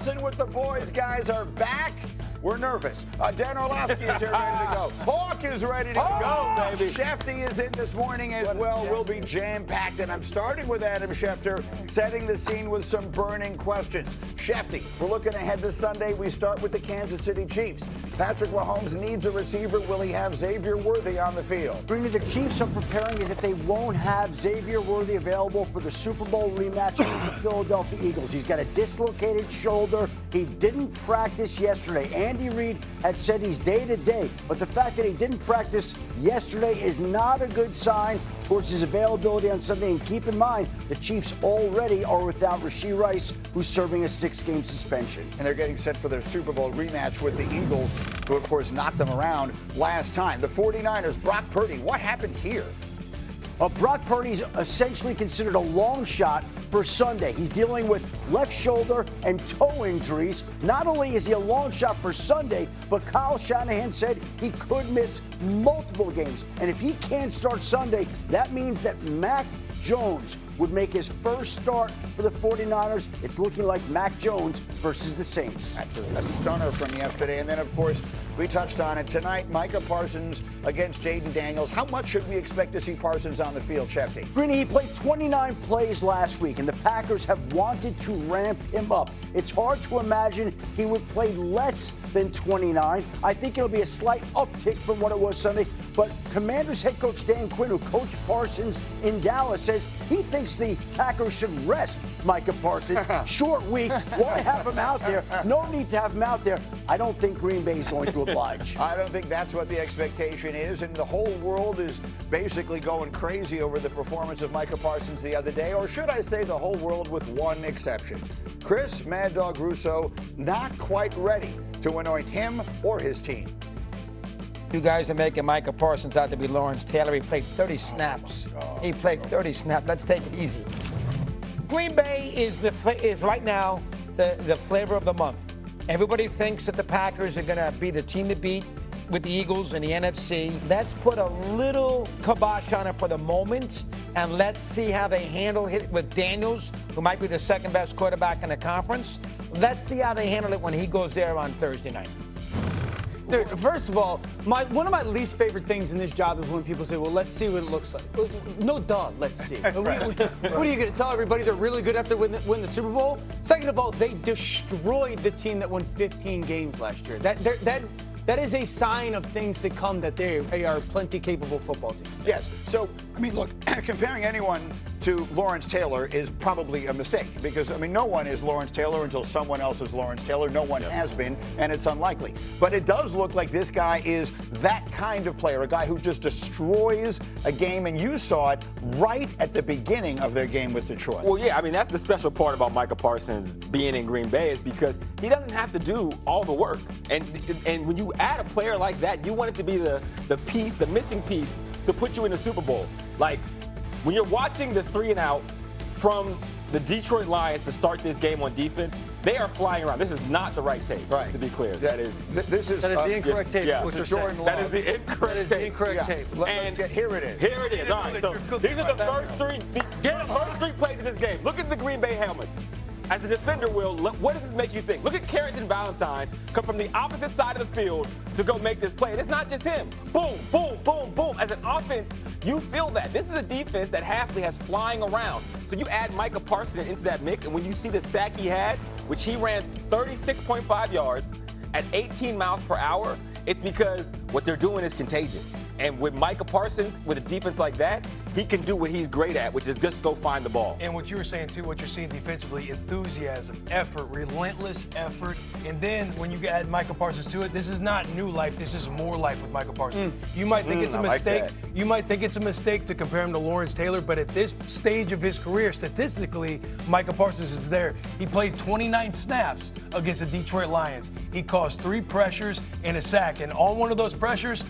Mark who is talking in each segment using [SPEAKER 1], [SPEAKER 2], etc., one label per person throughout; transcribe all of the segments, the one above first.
[SPEAKER 1] Wilson with the boys. Guys are back. We're nervous. Dan Orlovsky is here ready to go. Hawk is ready to go, baby. Shefty is in this morning as well. We'll be jam-packed, and I'm starting with Adam Schefter, setting the scene with some burning questions. Shefty, we're looking ahead to Sunday. We start with the Kansas City Chiefs. Patrick Mahomes needs a receiver. Will he have Xavier Worthy on the field?
[SPEAKER 2] Bringing the Chiefs are preparing as if they won't have Xavier Worthy available for the Super Bowl rematch against the Philadelphia Eagles. He's got a dislocated shoulder. He didn't practice yesterday. Andy Reid had said he's day-to-day, but the fact that he didn't practice yesterday is not a good sign towards his availability on Sunday. And keep in mind, the Chiefs already are without Rashee Rice, who's serving a 6-game suspension.
[SPEAKER 1] And they're getting set for their Super Bowl rematch with the Eagles, who, of course, knocked them around last time. The 49ers, Brock Purdy, what happened here?
[SPEAKER 2] Brock Purdy's essentially considered a long shot for Sunday. He's dealing with left shoulder and toe injuries. Not only is he a long shot for Sunday, but Kyle Shanahan said he could miss multiple games. And if he can't start Sunday, that means that Mac Jones would make his first start for the 49ers. It's looking like Mac Jones versus the Saints.
[SPEAKER 1] That's a stunner from yesterday. And then, of course, we touched on it tonight. Micah Parsons against Jaden Daniels. How much should we expect to see Parsons on the field, Shefty?
[SPEAKER 2] Greeny, he played 29 plays last week, and the Packers have wanted to ramp him up. It's hard to imagine he would play less than 29. I think it'll be a slight uptick from what it was Sunday. But Commanders head coach Dan Quinn, who coached Parsons in Dallas, says he thinks the Packers should rest Micah Parsons. Short week. Why have him out there? No need to have him out there. I don't think Green Bay is going to oblige.
[SPEAKER 1] I don't think that's what the expectation is. And the whole world is basically going crazy over the performance of Micah Parsons the other day. Or should I say the whole world with one exception. Chris Mad Dog Russo not quite ready to anoint him or his team.
[SPEAKER 3] You guys are making Micah Parsons out to be Lawrence Taylor. He played 30 snaps. He played 30 snaps. Let's take it easy. Green Bay is right now the flavor of the month. Everybody thinks that the Packers are going to be the team to beat with the Eagles in the NFC. Let's put a little kibosh on it for the moment, and let's see how they handle it with Daniels, who might be the second best quarterback in the conference. Let's see how they handle it when he goes there on Thursday night.
[SPEAKER 4] Dude, first of all, one of my least favorite things in this job is when people say, well, let's see what it looks like. No, duh, let's see. What are you going to tell everybody they're really good after win the Super Bowl? Second of all, they destroyed the team that won 15 games last year. That is a sign of things to come, that they are a plenty capable football team.
[SPEAKER 1] Yes. So, I mean, look, comparing anyone to Lawrence Taylor is probably a mistake because, I mean, no one is Lawrence Taylor until someone else is Lawrence Taylor. No one has been, and it's unlikely. But it does look like this guy is that kind of player, a guy who just destroys a game, and you saw it right at the beginning of their game with Detroit.
[SPEAKER 5] Well, yeah, I mean, that's the special part about Micah Parsons being in Green Bay is because he doesn't have to do all the work. And when you add a player like that, you want it to be the piece, the missing piece to put you in the Super Bowl. Like, when you're watching the 3-and-out from the Detroit Lions to start this game on defense, they are flying around. This is not the right tape, to be clear.
[SPEAKER 1] That is
[SPEAKER 4] the incorrect tape.
[SPEAKER 5] Yeah.
[SPEAKER 4] What you're
[SPEAKER 1] Jordan
[SPEAKER 4] saying.
[SPEAKER 1] Love.
[SPEAKER 5] That is the incorrect tape.
[SPEAKER 4] Incorrect tape.
[SPEAKER 1] Here it is.
[SPEAKER 5] Here it is. All right, so these are the first three plays of this game. Look at the Green Bay helmets. As a defender, Will, what does this make you think? Look at Carrington Valentine come from the opposite side of the field to go make this play. And it's not just him. Boom, boom, boom, boom. As an offense, you feel that. This is a defense that Hafley has flying around. So you add Micah Parsons into that mix, and when you see the sack he had, which he ran 36.5 yards at 18 miles per hour, it's because what they're doing is contagious. And with Micah Parsons, with a defense like that, he can do what he's great at, which is just go find the ball.
[SPEAKER 6] And what you were saying, too, what you're seeing defensively, enthusiasm, effort, relentless effort. And then when you add Micah Parsons to it, this is not new life. This is more life with Micah Parsons. You might think it's a mistake. You might think it's a mistake to compare him to Lawrence Taylor, but at this stage of his career, statistically, Micah Parsons is there. He played 29 snaps against the Detroit Lions. He caused 3 pressures and a sack. And on one of those pressures,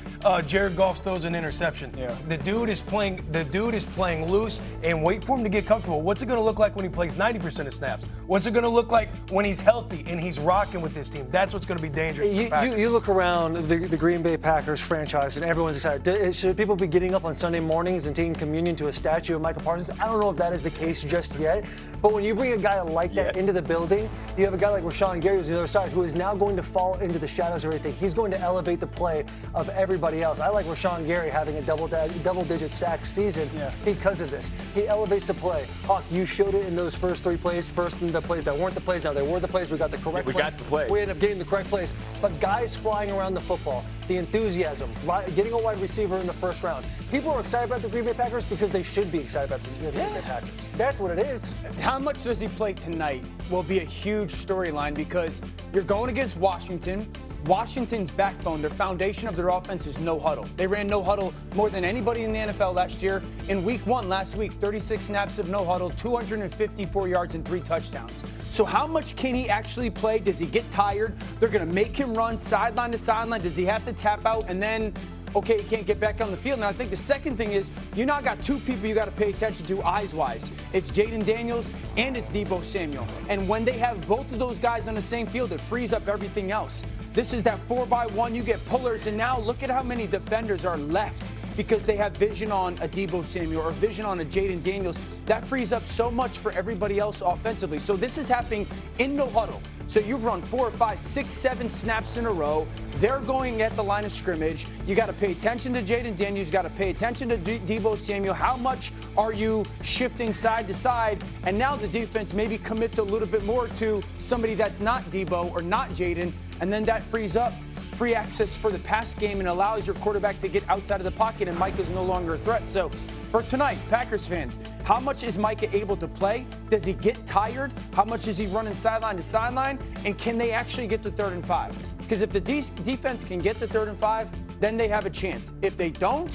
[SPEAKER 6] Jared Goff throws an interception.
[SPEAKER 4] Yeah.
[SPEAKER 6] The dude is playing loose, and wait for him to get comfortable. What's it going to look like when he plays 90% of snaps? What's it going to look like when he's healthy and he's rocking with this team? That's what's going to be dangerous.
[SPEAKER 7] You look around the Green Bay Packers franchise, and everyone's excited. Should people be getting up on Sunday mornings and taking communion to a statue of Micah Parsons? I don't know if that is the case just yet, But when you bring a guy like that into the building, you have a guy like Rashawn Gary who's on the other side, who is now going to fall into the shadows of everything. He's going to elevate the play of everybody else. I like Rashawn Gary having a double-digit sack season because of this. He elevates the play. Hawk, you showed it in those first 3 plays. First in the plays that weren't the plays. Now they were the plays. We got the correct plays.
[SPEAKER 5] We got the play.
[SPEAKER 7] We ended up getting the correct plays. But guys flying around the football, the enthusiasm, getting a wide receiver in the first round. People are excited about the Green Bay Packers because they should be excited about the Green Bay Packers. That's what it is.
[SPEAKER 4] How much does he play tonight will be a huge storyline because you're going against Washington. Washington's backbone, their foundation of their offense is no huddle. They ran no huddle more than anybody in the NFL last year. In week 1 last week, 36 snaps of no huddle, 254 yards and 3 touchdowns. So how much can he actually play? Does he get tired? They're going to make him run sideline to sideline. Does he have to tap out and then okay, he can't get back on the field? Now, I think the second thing is you now got 2 people you got to pay attention to eyes-wise. It's Jaden Daniels and it's Deebo Samuel. And when they have both of those guys on the same field, it frees up everything else. This is that 4x1. You get pullers, and now look at how many defenders are left because they have vision on a Deebo Samuel or vision on a Jaden Daniels. That frees up so much for everybody else offensively. So this is happening in no huddle. So you've run 4, 5, 6, 7 snaps in a row. They're going at the line of scrimmage. You got to pay attention to Jaden Daniels. You got to pay attention to Deebo Samuel. How much are you shifting side to side? And now the defense maybe commits a little bit more to somebody that's not Deebo or not Jaden, and then that frees up free access for the pass game and allows your quarterback to get outside of the pocket, and Micah's no longer a threat. So for tonight, Packers fans, how much is Micah able to play? Does he get tired? How much is he running sideline to sideline? And can they actually get to 3rd and 5? Because if the defense can get to 3rd and 5, then they have a chance. If they don't,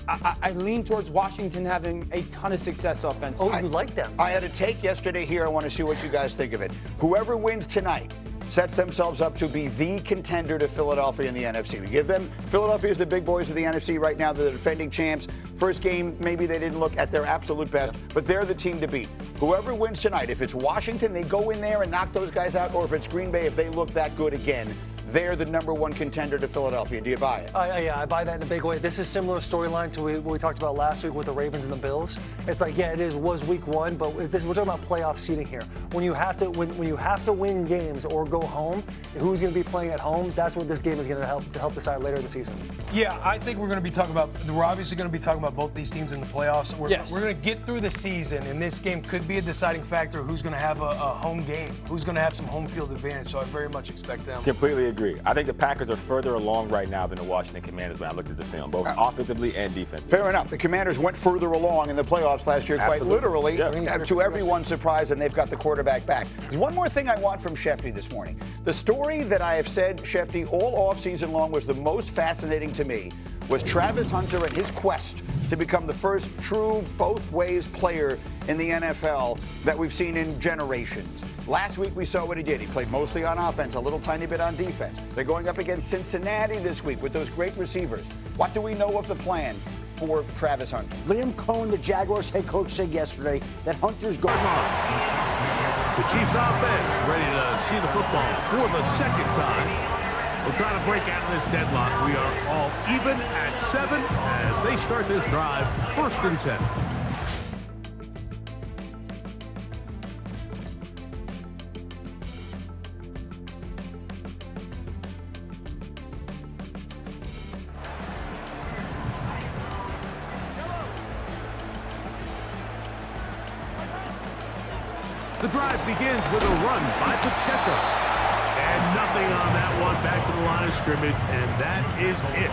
[SPEAKER 4] I lean towards Washington having a ton of success offensively.
[SPEAKER 7] Oh, you like them.
[SPEAKER 1] I had a take yesterday here. I want to see what you guys think of it. Whoever wins tonight sets themselves up to be the contender to Philadelphia in the NFC. We give them, Philadelphia is the big boys of the NFC right now. They're the defending champs. First game, maybe they didn't look at their absolute best, but they're the team to beat. Whoever wins tonight, if it's Washington, they go in there and knock those guys out, or if it's Green Bay, if they look that good again, they're the #1 contender to Philadelphia. Do you buy it?
[SPEAKER 7] Yeah, I buy that in a big way. This is similar storyline to what we talked about last week with the Ravens and the Bills. It's like, yeah, was week 1, but we're talking about playoff seeding here. When you have to win games or go home, who's going to be playing at home? That's what this game is going to help decide later in the season.
[SPEAKER 6] Yeah, I think we're obviously going to be talking about both these teams in the playoffs. We're going to get through the season, and this game could be a deciding factor. Who's going to have a home game? Who's going to have some home field advantage? So I very much expect them.
[SPEAKER 5] Completely agree. I think the Packers are further along right now than the Washington Commanders when I looked at the film, both offensively and defensively.
[SPEAKER 1] Fair enough. The Commanders went further along in the playoffs last year, quite literally, to everyone's surprise, and they've got the quarterback back. There's one more thing I want from Shefty this morning. The story that I have said, Shefty, all offseason long was the most fascinating to me was Travis Hunter and his quest to become the first true both-ways player in the NFL that we've seen in generations. Last week we saw what he did. He played mostly on offense, a little tiny bit on defense. They're going up against Cincinnati this week with those great receivers. What do we know of the plan for Travis Hunter?
[SPEAKER 2] Liam Cohen, the Jaguars head coach, said yesterday that Hunter's going on.
[SPEAKER 8] The Chiefs offense ready to see the football for the second time. We'll try to break out of this deadlock. We are all even at 7 as they start this drive, 1st and 10. The drive begins with a run by Pacheco. And nothing on that one, back to the line of scrimmage, and that is it.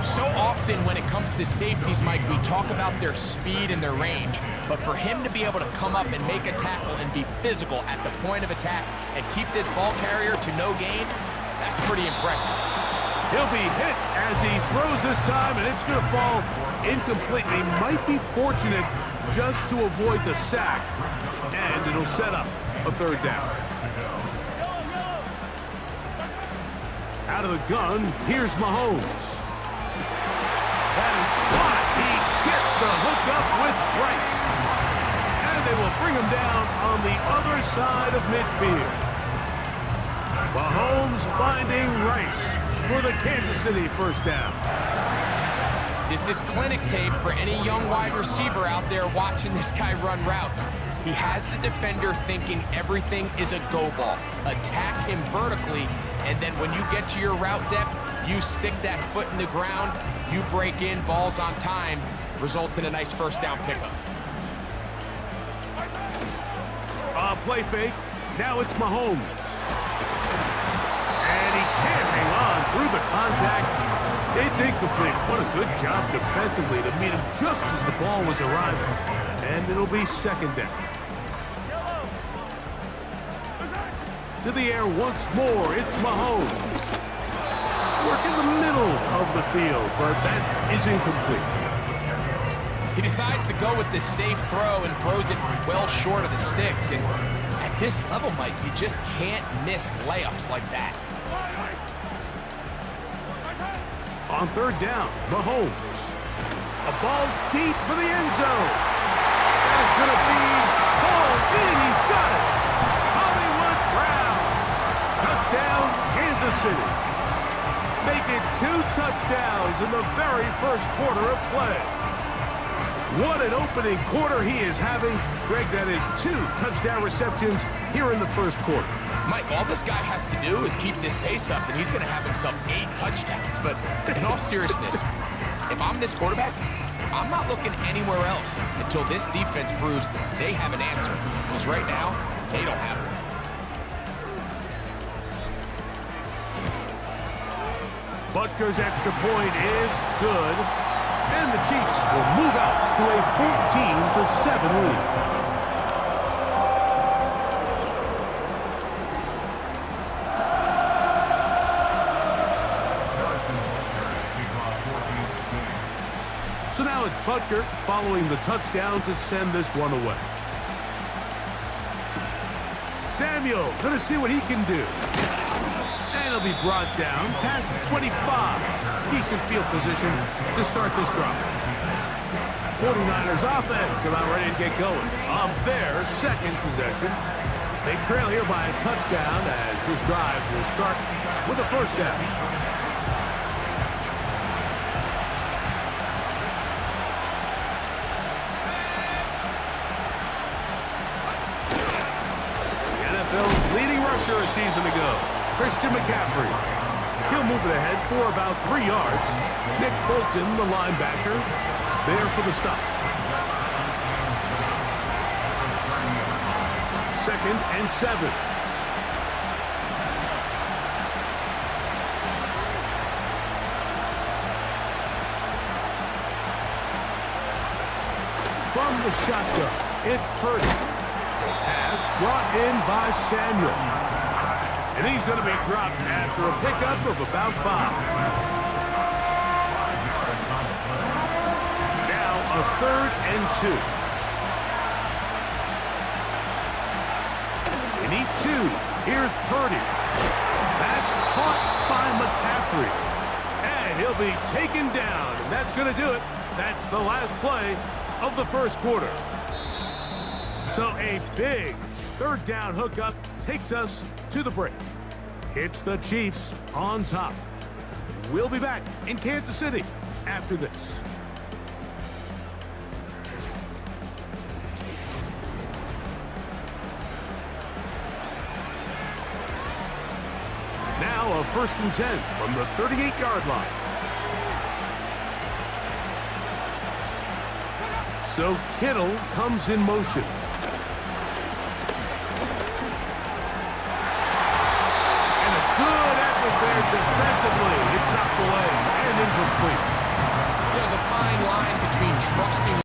[SPEAKER 9] So often when it comes to safeties, Mike, we talk about their speed and their range, but for him to be able to come up and make a tackle and be physical at the point of attack and keep this ball carrier to no gain, that's pretty impressive.
[SPEAKER 8] He'll be hit as he throws this time, and it's going to fall incomplete. He might be fortunate just to avoid the sack, and it'll set up a 3rd down. Out of the gun, here's Mahomes. That is caught. He gets the hook up with Rice. And they will bring him down on the other side of midfield. Mahomes finding Rice for the Kansas City 1st down.
[SPEAKER 9] This is clinic tape for any young wide receiver out there watching this guy run routes. He has the defender thinking everything is a go ball. Attack him vertically, and then when you get to your route depth, you stick that foot in the ground, you break in, balls on time, results in a nice first down pickup.
[SPEAKER 8] Play fake. Now it's Mahomes. And he can't hang on through the contact. It's incomplete. What a good job defensively to meet him just as the ball was arriving. And it'll be second down. To the air once more. It's Mahomes. Work in the middle of the field, but that is incomplete.
[SPEAKER 9] He decides to go with this safe throw and throws it well short of the sticks. And at this level, Mike, you just can't miss layups like that.
[SPEAKER 8] On third down, Mahomes. A ball deep for the end zone. That's going to be hauled in. He's got it. Hollywood Brown. Touchdown, Kansas City. Make it 2 touchdowns in the very first quarter of play. What an opening quarter he is having. Greg, that is 2 touchdown receptions here in the first quarter.
[SPEAKER 9] Mike, all this guy has to do is keep this pace up, and he's going to have himself 8 touchdowns. But in all seriousness, if I'm this quarterback, I'm not looking anywhere else until this defense proves they have an answer. Because right now, they don't have it.
[SPEAKER 8] Butker's extra point is good. And the Chiefs will move out to a 14-7 lead. So now it's Butker following the touchdown to send this one away. Samuel going to see what he can do. And he'll be brought down past the 25. Decent field position to start this drive. 49ers offense about ready to get going on their second possession. They trail here by a touchdown as this drive will start with a first down. NFL's leading rusher a season ago, Christian McCaffrey. He'll move it ahead for about 3 yards. Nick Bolton, the linebacker, there for the stop. 2nd and 7. From the shotgun, it's Purdy. Pass brought in by Samuel. And he's going to be dropped after a pickup of about 5. Now a 3rd and 2. They need 2. Here's Purdy. That's caught by McCaffrey. And he'll be taken down. And that's going to do it. That's the last play of the first quarter. So a big 3rd down hookup takes us to the break. It's the Chiefs on top. We'll be back in Kansas City after this. Now a 1st and 10 from the 38-yard line. So Kittle comes in motion. Defensively, it's knocked away and incomplete.
[SPEAKER 9] There's a fine line between trusting